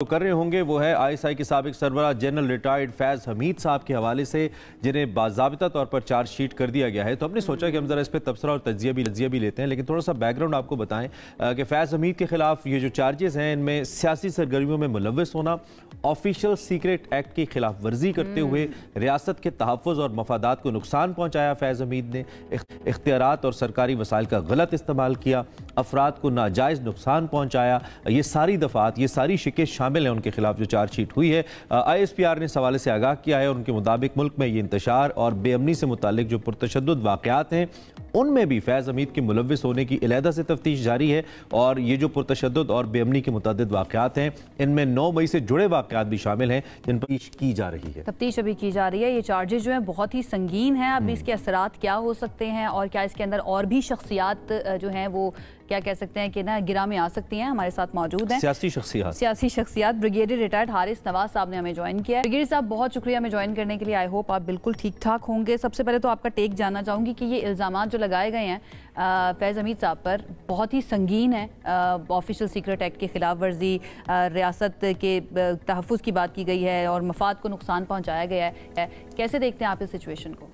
तो कर रहे होंगे वो है आईएसआई के साबिक सरबराह जनरल रिटायर्ड फैज़ हमीद साहब के हवाले से, जिन्हें बाज़ाबिता तौर पर चार्जशीट कर दिया गया है। तो हमने सोचा कि हम ज़रा इस पर तबसरा और तजिया भी लेते हैं, लेकिन थोड़ा सा बैकग्राउंड आपको बताएं कि फैज़ हमीद के खिलाफ ये जो चार्जेस हैं इनमें सियासी सरगर्मियों में मुलव्वस होना, ऑफिशियल सीक्रेट एक्ट की खिलाफ वर्जी करते हुए रियासत के तहफ़्फ़ुज़ और मफादात को नुकसान पहुँचाया, फैज़ हमीद ने इख्तियारात और सरकारी वसाइल का गलत इस्तेमाल किया, अफराद को नाजायज़ नुकसान पहुँचाया, ये सारी दफ़ात, ये सारी शिकें शामिल हैं उनके खिलाफ जो चार्जशीट हुई है। ISPR ने इस हवाले से आगाह किया है और उनके मुताबिक मुल्क में ये इंतशार और बेअमनी से मुतालिक जो पुरतशद्दुद वाक़यात हैं उनमें भी फैज़ हमीद के मुलव्विस होने की अलहदा से तफ्तीश जारी है। और ये जो पुरतशद्दुद और बेअमनी के मुतअद्दिद वाक़यात हैं इनमें 9 मई से जुड़े वाक़यात भी शामिल हैं जिन पर की जा रही है, तफ्तीश अभी की जा रही है। ये चार्जेस जो हैं बहुत ही संगीन हैं। अब इसके असरात क्या हो सकते हैं और क्या इसके अंदर और भी शख्सियात जो हैं वो क्या कह सकते हैं कि ना गिरा में आ सकती हैं। हमारे साथ मौजूद हैं सियासी शख्सियात। ब्रिगेडियर रिटायर्ड हारिस नवाज साहब ने हमें ज्वाइन किया है। ब्रिगेडियर साहब बहुत शुक्रिया हमें ज्वाइन करने के लिए। आई होप आप बिल्कुल ठीक ठाक होंगे। सबसे पहले तो आपका टेक जानना चाहूँगी कि ये इल्ज़ामात जो लगाए गए हैं फैज़ हमीद साहब पर बहुत ही संगीन है। ऑफिशियल सीक्रेट एक्ट की खिलाफ वर्जी, रियासत के तहफ़्फ़ुज़ की बात की गई है और मफाद को नुकसान पहुँचाया गया है। कैसे देखते हैं आप इस सिचुएशन को?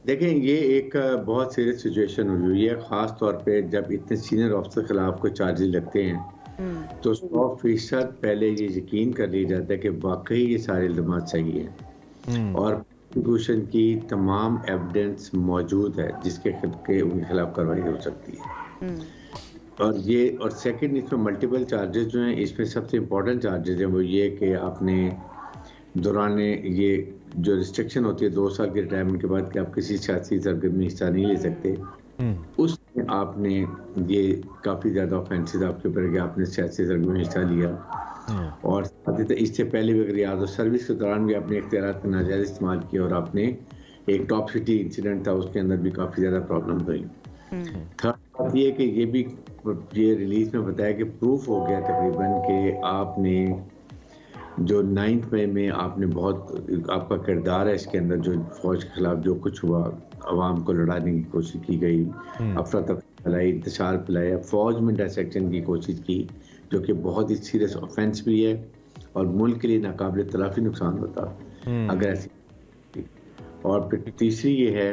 देखें, ये एक बहुत सीरियस सिचुएशन हुई है, ख़ास तौर पे जब इतने सीनियर ऑफिसर के खिलाफ कोई चार्जेस लगते हैं तो 100% पहले ये यकीन कर लिया जाता है कि वाकई ये सारे इल्ज़ामात सही हैं और प्रोसिक्यूशन की तमाम एविडेंस मौजूद है जिसके उनके खिलाफ कार्रवाई हो सकती है। और सेकंड, इसमें मल्टीपल चार्जेस जो हैं, इसमें सबसे इम्पोर्टेंट चार्जेस हैं वो ये कि आपने दौरान ये जो रिस्ट्रिक्शन होती है 2 साल के रिटायरमेंट के बाद कि आप किसी सियासी सरगर्मी में हिस्सा नहीं ले सकते, उसमें आपने ये काफ़ी ज़्यादा ऑफेंसेस आपके ऊपर कि आपने सियासी सरगर्मी में हिस्सा लिया और साथ ही इससे पहले भी अगर याद हो सर्विस के दौरान भी आपने इख्तियारात का नाजायज़ इस्तेमाल किया और आपने एक टॉप सिटी इंसिडेंट था उसके अंदर भी काफ़ी ज़्यादा प्रॉब्लम हुई। थर्ड बात ये कि ये रिलीज में बताया कि प्रूफ हो गया तकरीबन कि आपने जो 9 मई में आपने बहुत आपका किरदार है इसके अंदर, जो फौज के खिलाफ जो कुछ हुआ, आवाम को लड़ाने की कोशिश की गई, अफरा तफरी फैलाई, इंतशार फैलाया, फौज में डिसेक्शन की कोशिश की जो कि बहुत ही सीरियस ऑफेंस भी है और मुल्क के लिए नाकाबिल तलाफी नुकसान होता अगर ऐसी। और फिर तीसरी ये है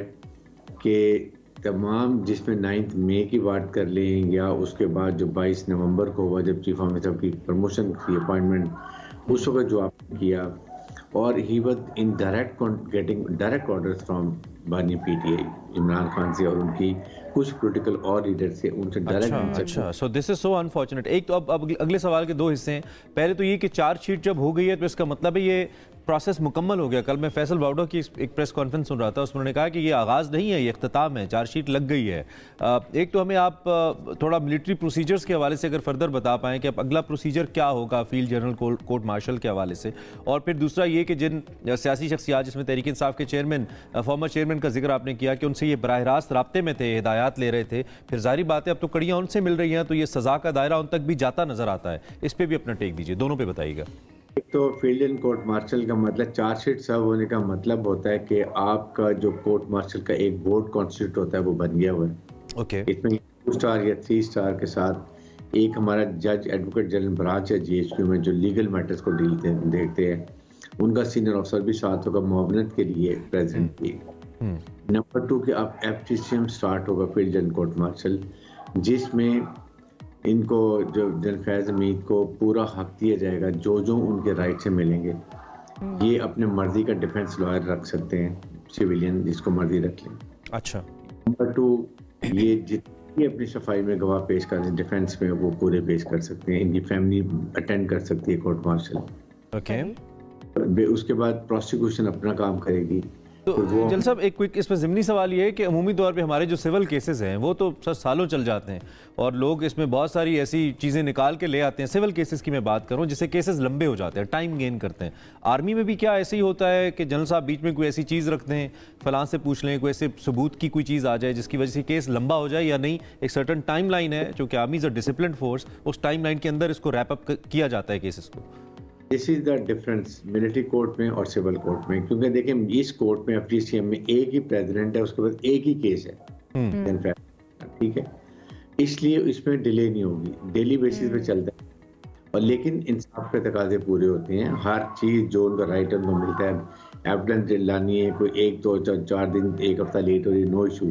कि तमाम जिसमें 9 मई की बात कर लें या उसके बाद जो 22 नवंबर को हुआ जब चीफ ऑफ स्टाफ की प्रमोशन की अपॉइंटमेंट, उस वक्त जो आपने किया, और he was in getting direct orders from बानी PTI इमरान खान से और उनकी कुछ पॉलिटिकल और लीडर से उनसे डायरेक्ट। अच्छा, so this is so unfortunate. एक तो अब अगले सवाल के 2 हिस्से हैं। पहले तो ये कि चार्जशीट जब हो गई है तो इसका मतलब है ये प्रोसेस मुकम्मल हो गया। कल मैं फैसल बाउडा की एक प्रेस कॉन्फ्रेंस सुन रहा था, उसमें उन्होंने कहा कि ये आगाज़ नहीं है, ये इख्तिताम है, चार्जशीट लग गई है। एक तो हमें आप थोड़ा मिलिट्री प्रोसीजर्स के हवाले से अगर फर्दर बता पाएँ कि अब अगला प्रोसीजर क्या होगा फील्ड जनरल कोर्ट मार्शल के हवाले से, और फिर दूसरा ये कि जिन सियासी शख्सियात जिसमें तहरीक इंसाफ के चेयरमैन, फॉर्मर चेयरमैन का जिक्र आपने किया कि उनसे ये बराह रास्त राब्ते में थे, हिदायत ले रहे थे, फिर जाहिर बात है अब तो कड़ियाँ उनसे मिल रही हैं तो ये सज़ा का दायरा उन तक भी जाता नजर आता है। इस पर भी अपना टेक दीजिए, दोनों पे बताइएगा। एक तो फील्ड एंड कोर्ट मार्शल का मतलब, चार्जशीट सर्व होने का मतलब होता है कि आपका जो कोर्ट मार्शल का एक बोर्ड कॉन्स्टिट्यूट होता है वो बन गया हुआ है। ओके। इसमें 2 स्टार या 3 स्टार के साथ एक हमारा जज एडवोकेट जनरल ब्रांच है GHQ में जो लीगल मैटर्स को देखते हैं, उनका सीनियर ऑफिसर भी साथ होगा मुआवनत के लिए प्रेसिडेंट की। नंबर 2 कि आप FTCM स्टार्ट होगा फील्ड एंड कोर्ट मार्शल, जिसमें इनको जो जनरल फैज़ हमीद को पूरा हक दिया जाएगा जो उनके राइट से मिलेंगे। ये अपने मर्जी का डिफेंस लॉयर रख सकते हैं, सिविलियन जिसको मर्जी रख लें। अच्छा। नंबर 2, ये जितनी अपनी सफाई में गवाह पेश कर रहे हैं डिफेंस में वो पूरे पेश कर सकते हैं, इनकी फैमिली अटेंड कर सकती है कोर्ट मार्शल। ओके। उसके बाद प्रोसिक्यूशन अपना काम करेगी। तो जल साहब एक क्विक इसमें ज़िमनी सवाल ये है कि अमूमी तौर पे हमारे जो सिविल केसेस हैं वो तो सालों चल जाते हैं और लोग इसमें बहुत सारी ऐसी चीज़ें निकाल के ले आते हैं। सिविल केसेस की मैं बात करूं जिससे केसेस लंबे हो जाते हैं, टाइम गेन करते हैं। आर्मी में भी क्या ऐसे ही होता है कि जनरल साहब बीच में कोई ऐसी चीज़ रखते हैं, फलां से पूछ लें, कोई ऐसे सबूत की कोई चीज़ आ जाए जिसकी वजह से केस लंबा हो जाए, या नहीं एक सर्टन टाइम लाइन है चूँकि army is a discipline force, उस टाइम लाइन के अंदर इसको रैप अप किया जाता है केसेस को? This is the difference military court में और सिविल कोर्ट में, क्योंकि देखिए इस कोर्ट में FTCM में एक ही प्रेसिडेंट है, उसके बाद एक ही केस है, ठीक है, इसलिए इसमें डिले नहीं होगी, डेली बेसिस पे चलता है। और लेकिन इंसाफ के तकाजे पूरे होते हैं, हर चीज़ जो उनका राइट उनको मिलता है। एविडेंस लानी है, कोई 1 2 4 दिन 1 हफ्ता लेट हो रही, no issue.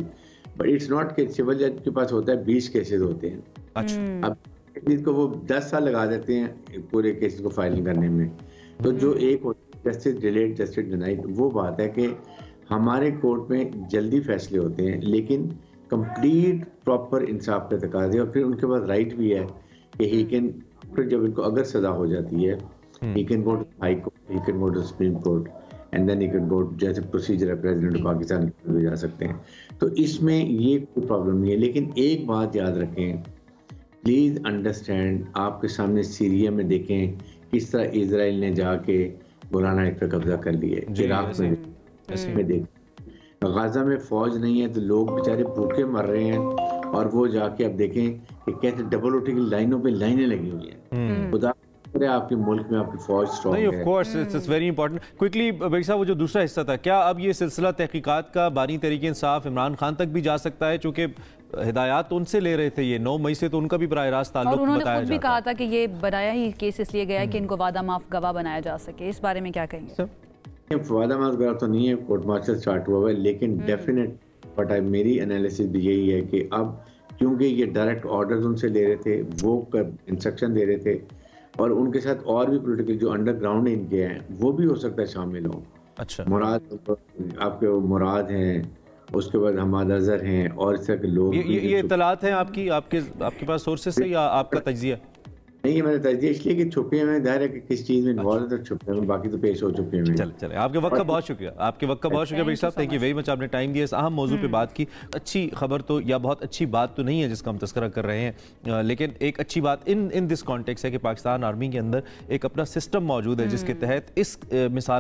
But it's not कि सिविल जज के पास होता है 20 केसेस होते हैं। अच्छा। अब को वो 10 साल लगा देते हैं पूरे केसेस को फाइल करने में। तो जो एक जस्टिस डिलेड जस्टिस डिनाइड, वो बात है कि हमारे कोर्ट में जल्दी फैसले होते हैं, लेकिन कंप्लीट प्रॉपर इंसाफ के तकाजे, और फिर उनके पास राइट भी है कि ही कैन, फिर जब इनको अगर सजा हो जाती है, he can go to high court, he can go to Supreme Court, and then he can go, जैसे प्रोसीजर है प्रेसिडेंट ऑफ पाकिस्तान भी जा सकते हैं। तो इसमें ये कोई प्रॉब्लम नहीं है। लेकिन एक बात याद रखें, प्लीज अंडरस्टैंड, आपके सामने सीरिया में देखें किस तरह इजराइल ने जाके गोलान हाइट पर कब्जा कर लिए, इराक में देखें, गाजा में फौज नहीं है तो लोग बेचारे भूखे मर रहे हैं, और वो जाके अब देखें कि कैसे डबल ओटी की लाइनों पे लाइनें लगी हुई हैं। खुदा आपके मुल्क में आपकी फौज स्ट्रॉन्ग है। Of course it's very important. Quickly भाई साहब, वो जो दूसरा हिस्सा था, क्या अब ये सिलसिला तहकीकात का बानी तरीके इंसाफ इमरान खान तक भी जा सकता है? चूंकि हिदायत तो उनसे ले रहे थे, ये 9 मई से तो उनका भी बराह रास्त ताल्लुक बताया जाता है। उन्होंने खुद भी कहा था कि ये बनाया ही केस इसलिए गया है कि इनको वादा माफ गवाह बनाया जा सके। इस बारे में क्या कहेंगे? वादा माफ गवाह तो नहीं है, कोर्ट मार्शल स्टार्ट हुआ है, लेकिन डेफिनेट बट मेरी एनालिसिस भी यही है कि अब क्योंकि ये डायरेक्ट ऑर्डर्स उनसे ले रहे थे, वो इंस्ट्रक्शन दे रहे थे, और उनके साथ और भी पॉलिटिकल जो अंडरग्राउंड इनके हैं वो भी हो सकता है शामिल हो। अच्छा। मुराद, आपके मुराद हैं, उसके बाद हमाद अजहर हैं, और इस तरह के लोग। ये इत्तलात हैं आपके पास सोर्सेस से, या आपका तज्जिया? नहीं, ये मैंने तज्जिया इसलिए कि छुपे में दायरा कि किस चीज़ में इन्वॉल्व है तो छुपे में, बाकी तो पेश हो चुके हैं। चले आपके वक्त का बहुत शुक्रिया, भाई साहब, थैंक यू वेरी मच, आपने टाइम दिया, इस अहम मौजू पे बात की। अच्छी खबर तो, या बहुत अच्छी बात तो नहीं है जिसका हम तस्करा कर रहे हैं, लेकिन एक अच्छी बात इन दिस कॉन्टेक्स्ट है कि पाकिस्तान आर्मी के अंदर एक अपना सिस्टम मौजूद है जिसके तहत इस मिसाल